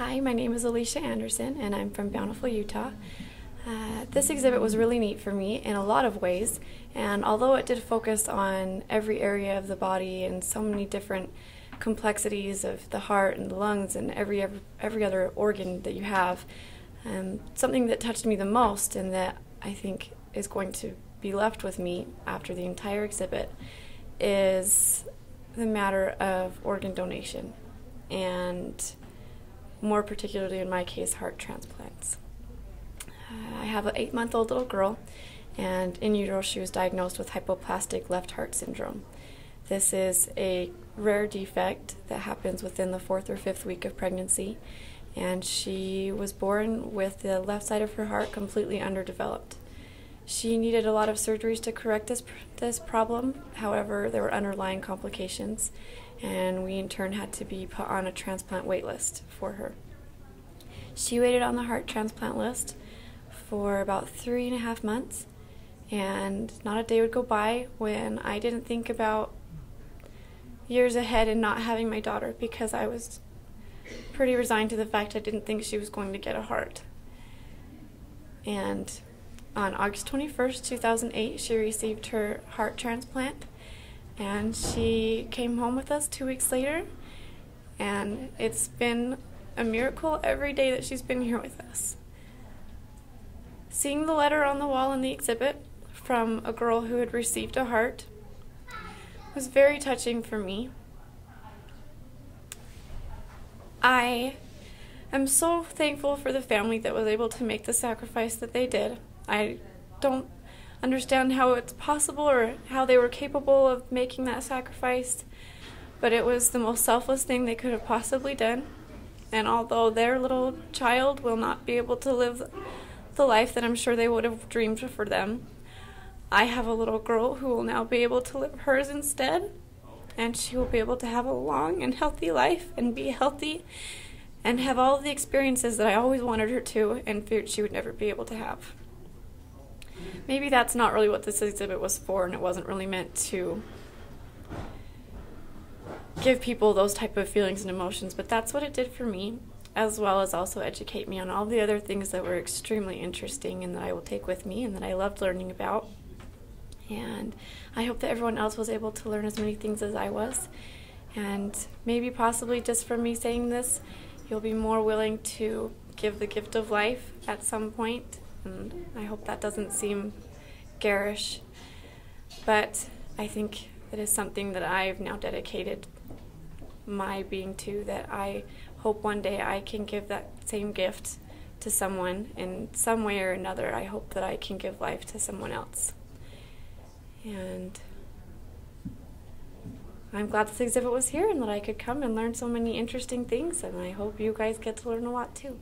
Hi, my name is Alysia Andersen, and I'm from Bountiful, Utah. This exhibit was really neat for me in a lot of ways, and although it did focus on every area of the body and so many different complexities of the heart and the lungs and every other organ that you have, something that touched me the most and that I think is going to be left with me after the entire exhibit is the matter of organ donation, and more particularly in my case, heart transplants. I have an 8-month-old little girl, and in utero she was diagnosed with hypoplastic left heart syndrome. This is a rare defect that happens within the 4th or 5th week of pregnancy, and she was born with the left side of her heart completely underdeveloped. She needed a lot of surgeries to correct this problem. However, there were underlying complications, and we in turn had to be put on a transplant wait list for her. She waited on the heart transplant list for about 3.5 months, and not a day would go by when I didn't think about years ahead and not having my daughter, because I was pretty resigned to the fact I didn't think she was going to get a heart. And on August 21st, 2008, she received her heart transplant, and she came home with us 2 weeks later, and it's been a miracle every day that she's been here with us. Seeing the letter on the wall in the exhibit from a girl who had received a heart was very touching for me. I am so thankful for the family that was able to make the sacrifice that they did. I don't understand how it's possible or how they were capable of making that sacrifice, but it was the most selfless thing they could have possibly done. And although their little child will not be able to live the life that I'm sure they would have dreamed for them, I have a little girl who will now be able to live hers instead, and she will be able to have a long and healthy life and be healthy and have all of the experiences that I always wanted her to and feared she would never be able to have. Maybe that's not really what this exhibit was for, and it wasn't really meant to give people those type of feelings and emotions, but that's what it did for me, as well as also educate me on all the other things that were extremely interesting and that I will take with me and that I loved learning about. And I hope that everyone else was able to learn as many things as I was, and maybe possibly just from me saying this, you'll be more willing to give the gift of life at some point. And I hope that doesn't seem garish, but I think it is something that I've now dedicated my being to, that I hope one day I can give that same gift to someone in some way or another. I hope that I can give life to someone else. And I'm glad this exhibit was here and that I could come and learn so many interesting things, and I hope you guys get to learn a lot too.